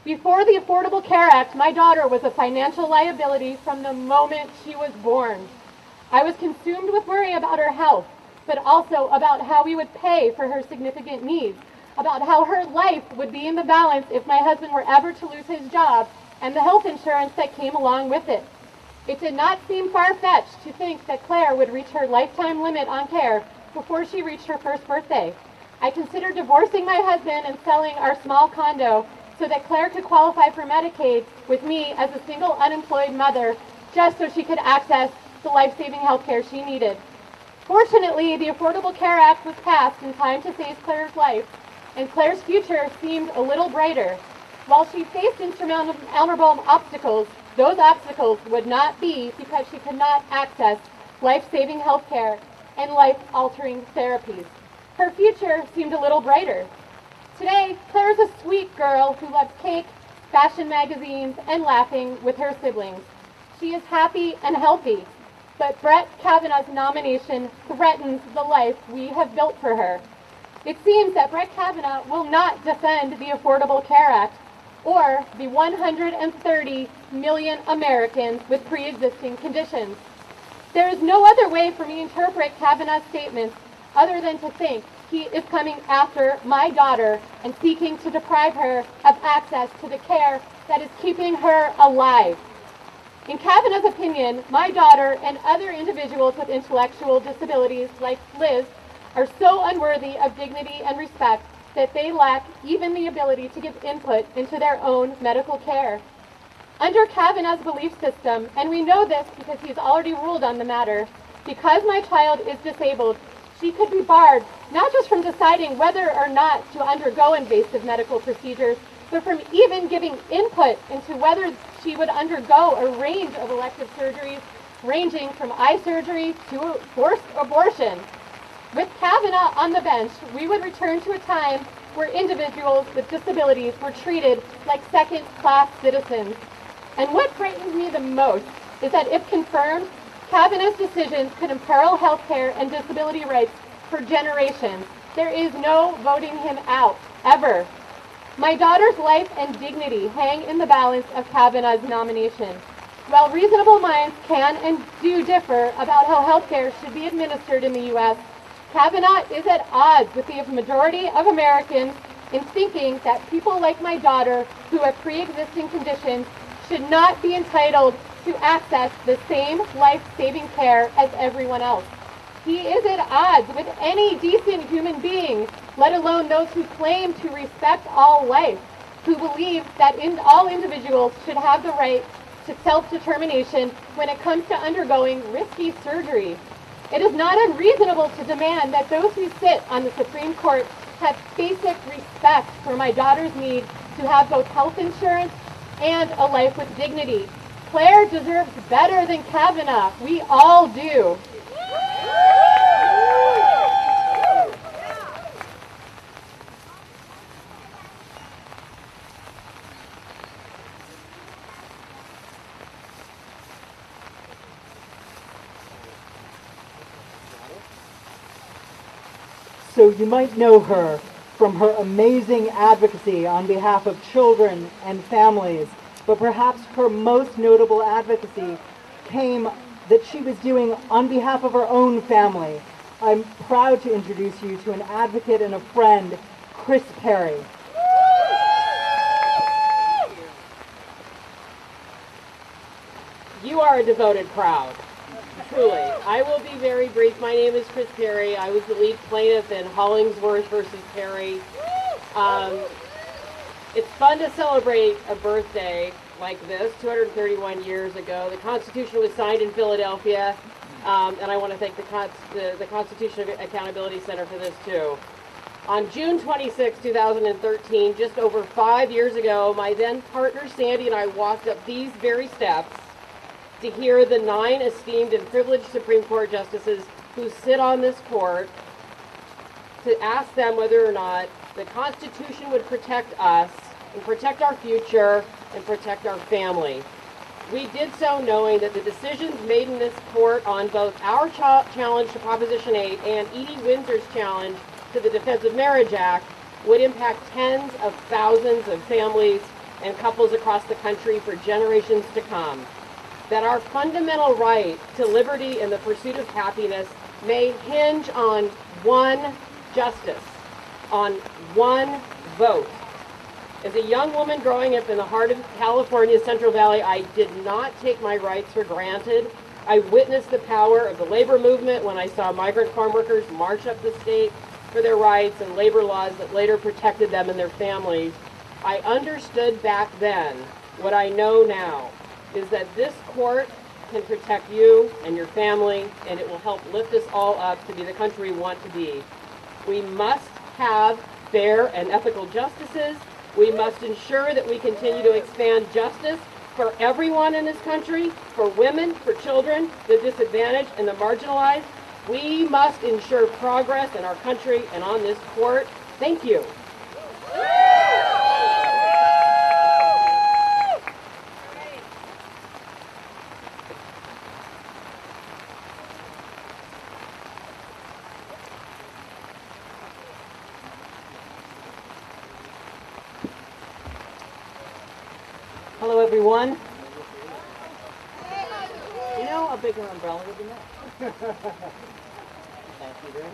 Before the Affordable Care Act, my daughter was a financial liability from the moment she was born. I was consumed with worry about her health, but also about how we would pay for her significant needs, about how her life would be in the balance if my husband were ever to lose his job, and the health insurance that came along with it. It did not seem far-fetched to think that Claire would reach her lifetime limit on care before she reached her first birthday. I considered divorcing my husband and selling our small condo so that Claire could qualify for Medicaid with me as a single unemployed mother, just so she could access the life-saving health care she needed. Fortunately, the Affordable Care Act was passed in time to save Claire's life, and Claire's future seemed a little brighter. While she faced insurmountable obstacles, those obstacles would not be because she could not access life-saving health care and life-altering therapies. Her future seemed a little brighter. Today, Claire is a sweet girl who loves cake, fashion magazines, and laughing with her siblings. She is happy and healthy, but Brett Kavanaugh's nomination threatens the life we have built for her. It seems that Brett Kavanaugh will not defend the Affordable Care Act or the 130 million Americans with pre-existing conditions. There is no other way for me to interpret Kavanaugh's statements other than to think he is coming after my daughter and seeking to deprive her of access to the care that is keeping her alive. In Kavanaugh's opinion, my daughter and other individuals with intellectual disabilities like Liz are so unworthy of dignity and respect that they lack even the ability to give input into their own medical care. Under Kavanaugh's belief system, and we know this because he's already ruled on the matter, because my child is disabled, she could be barred not just from deciding whether or not to undergo invasive medical procedures, but from even giving input into whether she would undergo a range of elective surgeries, ranging from eye surgery to forced abortion. With Kavanaugh on the bench, we would return to a time where individuals with disabilities were treated like second-class citizens. And what frightens me the most is that if confirmed, Kavanaugh's decisions could imperil health care and disability rights for generations. There is no voting him out, ever. My daughter's life and dignity hang in the balance of Kavanaugh's nomination. While reasonable minds can and do differ about how health care should be administered in the U.S., Kavanaugh is at odds with the majority of Americans in thinking that people like my daughter who have pre-existing conditions should not be entitled to access the same life-saving care as everyone else. He is at odds with any decent human being, let alone those who claim to respect all life, who believe that all individuals should have the right to self-determination when it comes to undergoing risky surgery. It is not unreasonable to demand that those who sit on the Supreme Court have basic respect for my daughter's need to have both health insurance and a life with dignity. Claire deserves better than Kavanaugh. We all do. So you might know her from her amazing advocacy on behalf of children and families, but perhaps her most notable advocacy came that she was doing on behalf of her own family. I'm proud to introduce you to an advocate and a friend, Chris Perry. You are a devoted crowd. Truly. I will be very brief. My name is Chris Perry. I was the lead plaintiff in Hollingsworth versus Perry. It's fun to celebrate a birthday like this, 231 years ago. The Constitution was signed in Philadelphia. And I want to thank the Constitution Accountability Center for this too. On June 26, 2013, just over 5 years ago, my then partner Sandy and I walked up these very steps to hear the 9 esteemed and privileged Supreme Court justices who sit on this court, to ask them whether or not the Constitution would protect us and protect our future and protect our family. We did so knowing that the decisions made in this court on both our challenge to Proposition 8 and Edie Windsor's challenge to the Defense of Marriage Act would impact tens of thousands of families and couples across the country for generations to come. That our fundamental right to liberty and the pursuit of happiness may hinge on one justice, on one vote. As a young woman growing up in the heart of California's Central Valley, I did not take my rights for granted. I witnessed the power of the labor movement when I saw migrant farm workers march up the state for their rights and labor laws that later protected them and their families. I understood back then what I know now, is that this court can protect you and your family, and it will help lift us all up to be the country we want to be. We must have fair and ethical justices. We must ensure that we continue to expand justice for everyone in this country, for women, for children, the disadvantaged, and the marginalized. We must ensure progress in our country and on this court. Thank you. Hello, everyone. You know, a bigger umbrella would be nice. Thank you very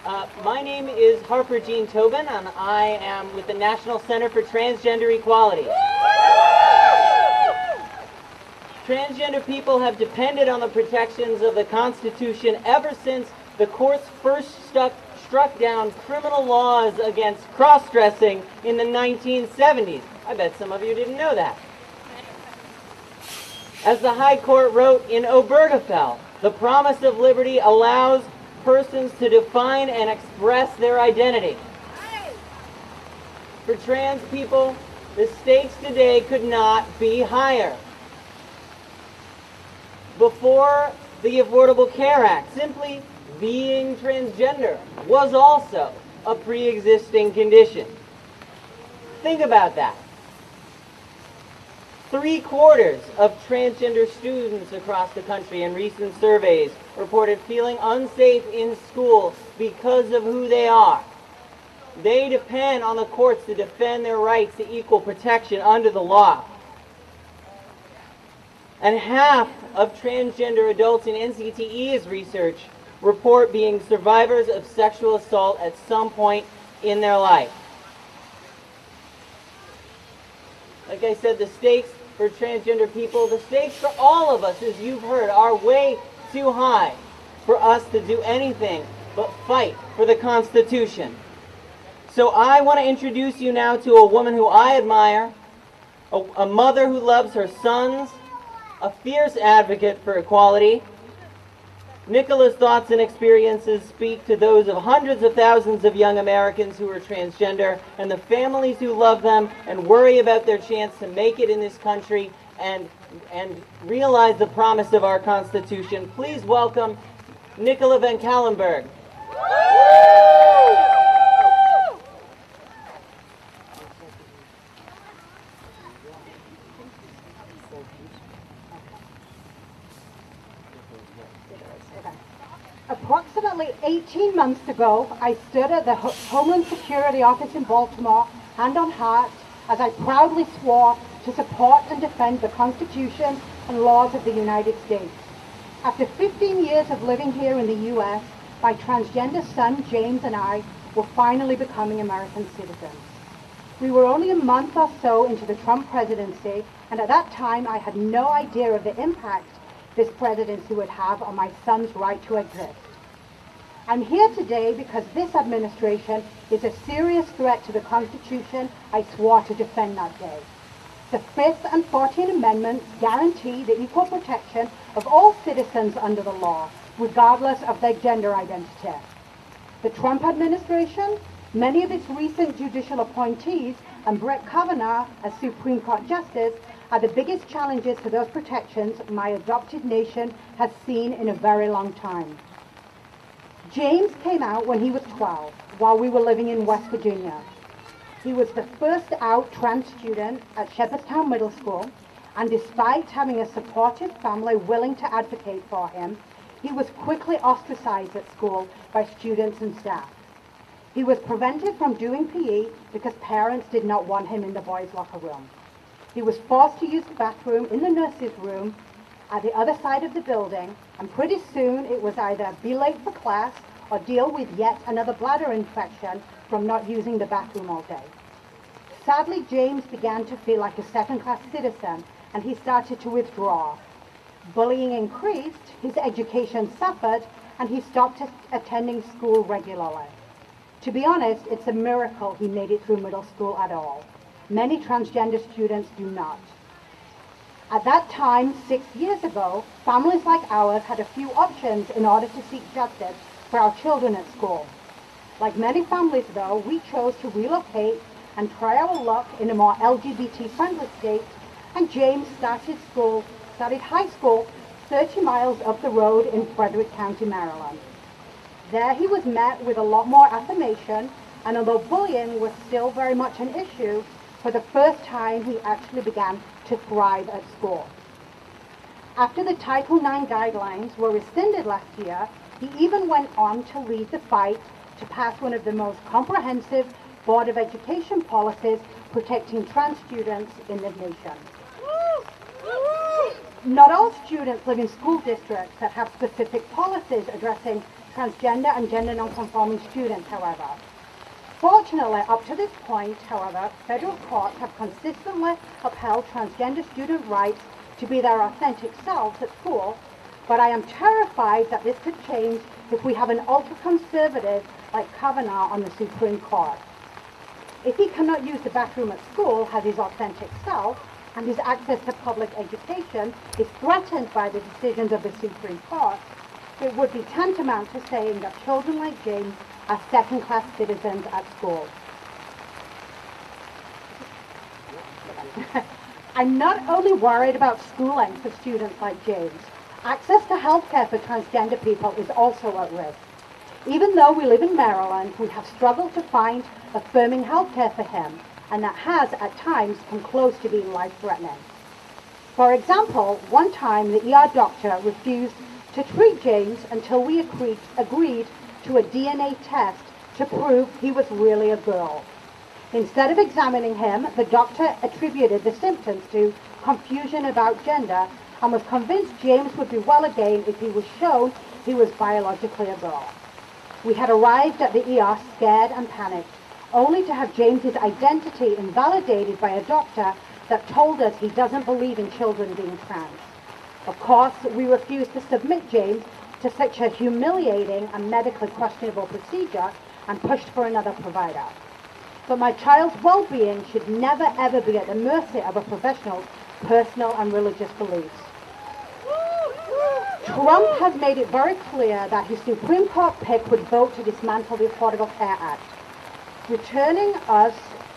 much. My name is Harper Jean Tobin, and I am with the National Center for Transgender Equality. Transgender people have depended on the protections of the Constitution ever since the courts first struck down criminal laws against cross-dressing in the 1970s. I bet some of you didn't know that. As the High Court wrote in Obergefell, the promise of liberty allows persons to define and express their identity. For trans people, the stakes today could not be higher. Before the Affordable Care Act, simply being transgender was also a pre-existing condition. Think about that. 3/4 of transgender students across the country in recent surveys reported feeling unsafe in school because of who they are. They depend on the courts to defend their rights to equal protection under the law. And half of transgender adults in NCTE's research report being survivors of sexual assault at some point in their life. Like I said, the stakes for transgender people, the stakes for all of us, as you've heard, are way too high for us to do anything but fight for the Constitution. So I want to introduce you now to a woman who I admire, a mother who loves her sons, a fierce advocate for equality. Nicola's thoughts and experiences speak to those of hundreds of thousands of young Americans who are transgender and the families who love them and worry about their chance to make it in this country and realize the promise of our Constitution. Please welcome Nicola Van Kallenberg. Approximately 18 months ago, I stood at the Homeland Security Office in Baltimore, hand on heart, as I proudly swore to support and defend the Constitution and laws of the United States. After 15 years of living here in the U.S., my transgender son, James, and I were finally becoming American citizens. We were only a month or so into the Trump presidency, and at that time I had no idea of the impact this presidency would have on my son's right to exist. I'm here today because this administration is a serious threat to the Constitution I swore to defend that day. The 5th and 14th Amendments guarantee the equal protection of all citizens under the law, regardless of their gender identity. The Trump administration, many of its recent judicial appointees, and Brett Kavanaugh as Supreme Court Justice are the biggest challenges to those protections my adopted nation has seen in a very long time. James came out when he was 12, while we were living in West Virginia. He was the first out trans student at Shepherdstown Middle School, and despite having a supportive family willing to advocate for him, he was quickly ostracized at school by students and staff. He was prevented from doing PE because parents did not want him in the boys' locker room. He was forced to use the bathroom in the nurse's room at the other side of the building, and pretty soon it was either be late for class or deal with yet another bladder infection from not using the bathroom all day. Sadly, James began to feel like a second-class citizen, and he started to withdraw. Bullying increased, his education suffered, and he stopped attending school regularly. To be honest, it's a miracle he made it through middle school at all. Many transgender students do not. At that time, 6 years ago, families like ours had a few options in order to seek justice for our children at school. Like many families, though, we chose to relocate and try our luck in a more LGBT-friendly state, and James started high school 30 miles up the road in Frederick County, Maryland. There he was met with a lot more affirmation, and although bullying was still very much an issue, for the first time he actually began to thrive at school. After the Title IX guidelines were rescinded last year, he even went on to lead the fight to pass one of the most comprehensive Board of Education policies protecting trans students in the nation. Not all students live in school districts that have specific policies addressing transgender and gender non-conforming students, however. Fortunately, up to this point, however, federal courts have consistently upheld transgender student rights to be their authentic selves at school, but I am terrified that this could change if we have an ultra-conservative like Kavanaugh on the Supreme Court. If he cannot use the bathroom at school as his authentic self, and his access to public education is threatened by the decisions of the Supreme Court, it would be tantamount to saying that children like James are second-class citizens at school. I'm not only worried about schooling for students like James. Access to healthcare for transgender people is also at risk. Even though we live in Maryland, we have struggled to find affirming healthcare for him, and that has, at times, come close to being life-threatening. For example, one time the ER doctor refused to treat James until we agreed to a DNA test to prove he was really a girl. Instead of examining him, the doctor attributed the symptoms to confusion about gender and was convinced James would be well again if he was shown he was biologically a girl. We had arrived at the ER scared and panicked, only to have James's identity invalidated by a doctor that told us he doesn't believe in children being trans. Of course, we refused to submit James to such a humiliating and medically questionable procedure and pushed for another provider. But my child's well-being should never ever be at the mercy of a professional's personal and religious beliefs. Trump has made it very clear that his Supreme Court pick would vote to dismantle the Affordable Care Act, returning us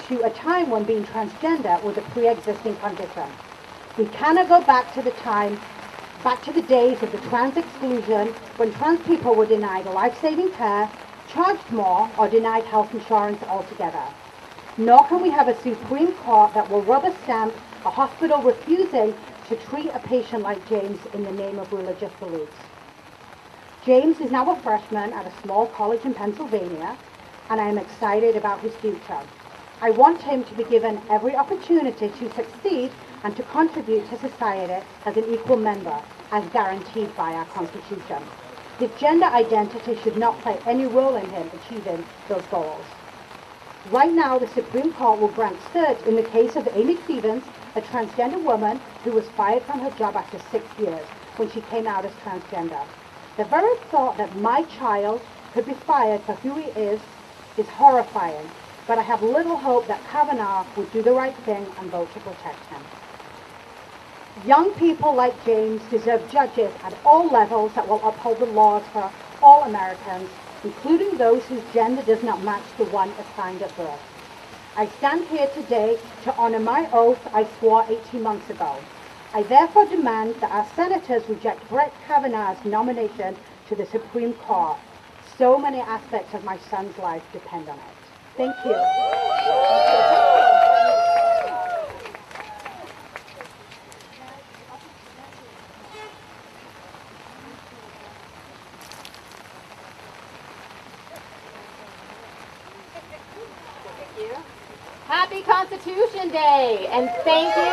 to a time when being transgender was a pre-existing condition. We cannot go back to the days of the trans exclusion when trans people were denied life-saving care, charged more, or denied health insurance altogether. Nor can we have a Supreme Court that will rubber stamp a hospital refusing to treat a patient like James in the name of religious beliefs. James is now a freshman at a small college in Pennsylvania, and I am excited about his future. I want him to be given every opportunity to succeed and to contribute to society as an equal member, as guaranteed by our Constitution. His gender identity should not play any role in him achieving those goals. Right now, the Supreme Court will grant cert in the case of Amy Stevens, a transgender woman who was fired from her job after 6 years when she came out as transgender. The very thought that my child could be fired for who he is horrifying. but I have little hope that Kavanaugh would do the right thing and vote to protect him. Young people like James deserve judges at all levels that will uphold the laws for all Americans, including those whose gender does not match the one assigned at birth. I stand here today to honor my oath I swore 18 months ago. I therefore demand that our senators reject Brett Kavanaugh's nomination to the Supreme Court. So many aspects of my son's life depend on it. Thank you. Happy Constitution Day, and thank you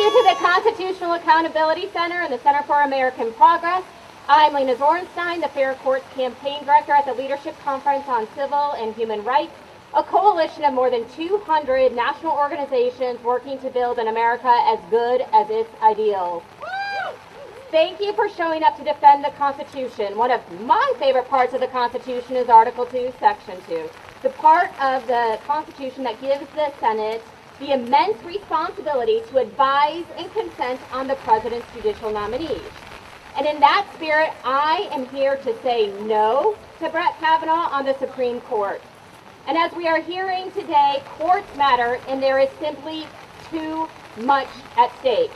to the Constitutional Accountability Center and the Center for American Progress. I'm Lena Zorenstein, the Fair Courts Campaign Director at the Leadership Conference on Civil and Human Rights, a coalition of more than 200 national organizations working to build an America as good as its ideals. Thank you for showing up to defend the Constitution. One of my favorite parts of the Constitution is Article 2, Section 2, the part of the Constitution that gives the Senate the immense responsibility to advise and consent on the President's judicial nominees. And in that spirit, I am here to say no to Brett Kavanaugh on the Supreme Court. And as we are hearing today, courts matter, and there is simply too much at stake.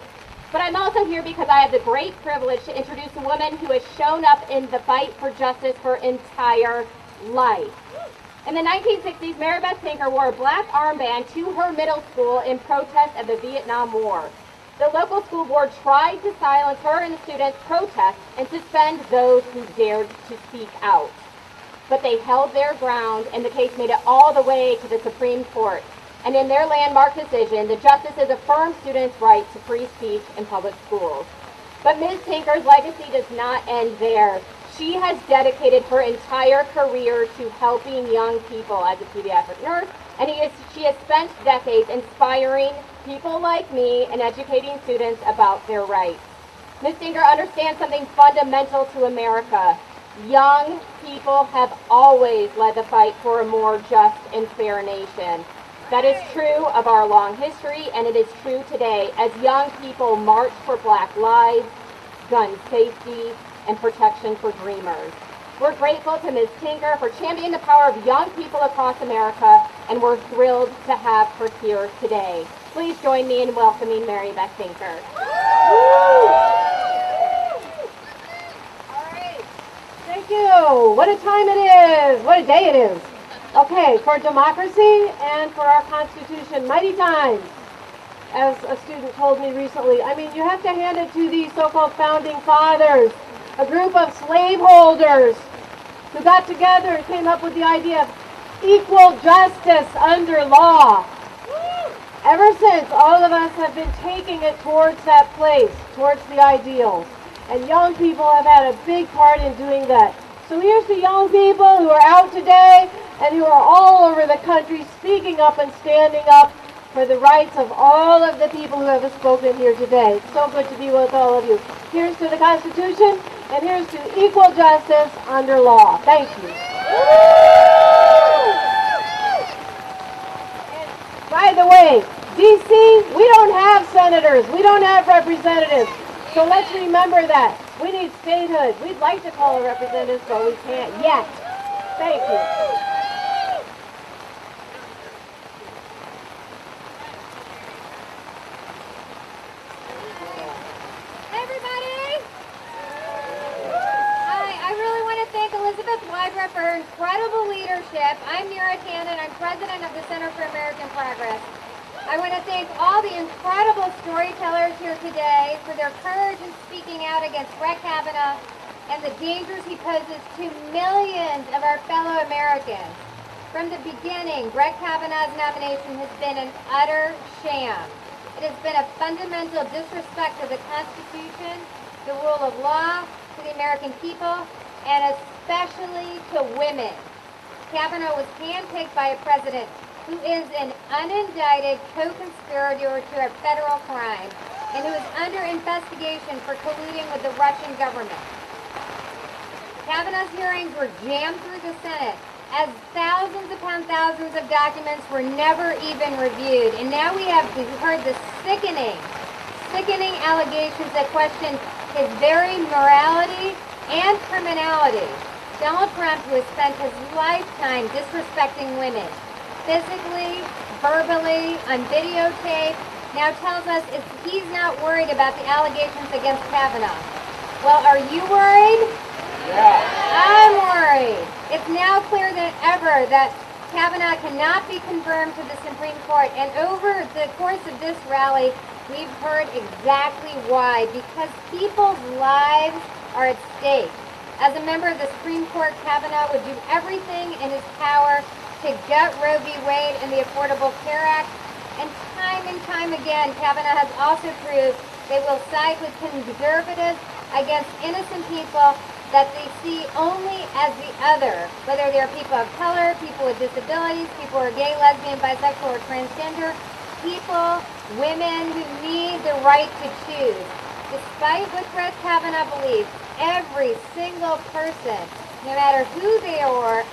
But I'm also here because I have the great privilege to introduce a woman who has shown up in the fight for justice her entire life. In the 1960s, Mary Beth Tinker wore a black armband to her middle school in protest of the Vietnam War. The local school board tried to silence her and the students' protests and suspend those who dared to speak out. But they held their ground, and the case made it all the way to the Supreme Court. And in their landmark decision, the justices affirmed students' right to free speech in public schools. But Ms. Tinker's legacy does not end there. She has dedicated her entire career to helping young people as a pediatric nurse, and she has spent decades inspiring people like me and educating students about their rights. Ms. Tinker understands something fundamental to America. Young people have always led the fight for a more just and fair nation. That is true of our long history, and it is true today as young people march for Black lives, gun safety, and protection for dreamers. We're grateful to Ms. Tinker for championing the power of young people across America, and we're thrilled to have her here today. Please join me in welcoming Mary Beth Tinker. Thank you. What a time it is. What a day it is. Okay, for democracy and for our Constitution, mighty times. As a student told me recently, I mean, you have to hand it to these so-called founding fathers, a group of slaveholders who got together and came up with the idea of equal justice under law. Ever since, all of us have been taking it towards that place, towards the ideals. And young people have had a big part in doing that. So here's to young people who are out today and who are all over the country speaking up and standing up for the rights of all of the people who have spoken here today. It's so good to be with all of you. Here's to the Constitution, and here's to equal justice under law. Thank you. By the way, D.C., we don't have senators. We don't have representatives. So let's remember that. We need statehood. We'd like to call our representatives, but we can't yet. Thank you. Hey everybody! Hi, I really want to thank Elizabeth Wybra for her incredible leadership. I'm Mira Cannon. I'm president of the Center for American Progress. I want to thank all the incredible storytellers here today for their courage in speaking out against Brett Kavanaugh and the dangers he poses to millions of our fellow Americans. From the beginning, Brett Kavanaugh's nomination has been an utter sham. It has been a fundamental disrespect of the Constitution, the rule of law, to the American people, and especially to women. Kavanaugh was handpicked by a president who is an unindicted co-conspirator to a federal crime and who is under investigation for colluding with the Russian government. Kavanaugh's hearings were jammed through the Senate, as thousands upon thousands of documents were never even reviewed. And now we have heard the sickening allegations that question his very morality and criminality. Donald Trump, who has spent his lifetime disrespecting women, physically, verbally, on videotape, now tells us he's not worried about the allegations against Kavanaugh. Well, are you worried? Yeah. I'm worried. It's now clear than ever that Kavanaugh cannot be confirmed to the Supreme Court. And over the course of this rally, we've heard exactly why. Because people's lives are at stake. As a member of the Supreme Court, Kavanaugh would do everything in his power to gut Roe v. Wade and the Affordable Care Act. And time again, Kavanaugh has also proved they will side with conservatives against innocent people that they see only as the other, whether they're people of color, people with disabilities, people who are gay, lesbian, bisexual, or transgender, people, women who need the right to choose. Despite what Brett Kavanaugh believes, every single person, no matter who they are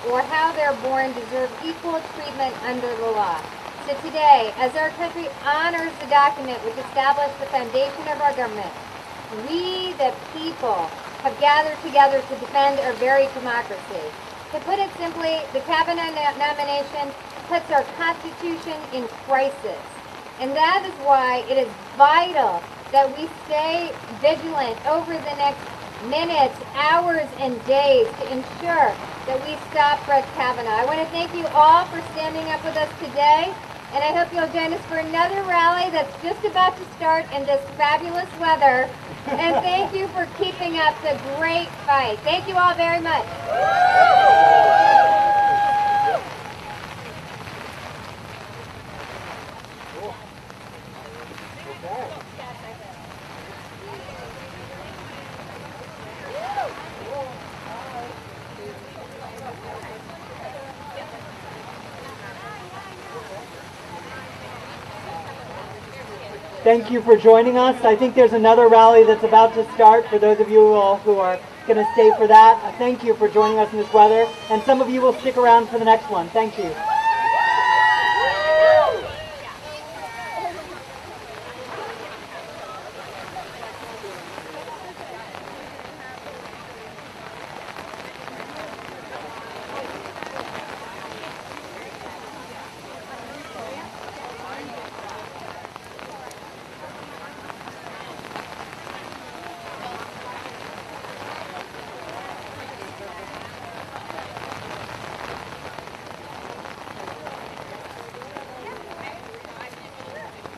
or how they're born, deserve equal treatment under the law. So today, as our country honors the document which established the foundation of our government, we, the people, have gathered together to defend our very democracy. To put it simply, the Kavanaugh nomination puts our Constitution in crisis. And that is why it is vital that we stay vigilant over the next minutes, hours, and days to ensure that we stop Brett Kavanaugh. I want to thank you all for standing up with us today. And I hope you'll join us for another rally that's just about to start in this fabulous weather. And thank you for keeping up the great fight. Thank you all very much. Thank you for joining us. I think there's another rally that's about to start for those of you who are going to stay for that. Thank you for joining us in this weather, and some of you will stick around for the next one. Thank you.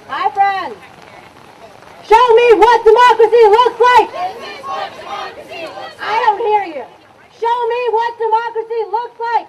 Hi, friends. Show me what democracy looks like. I don't hear you. Show me what democracy looks like.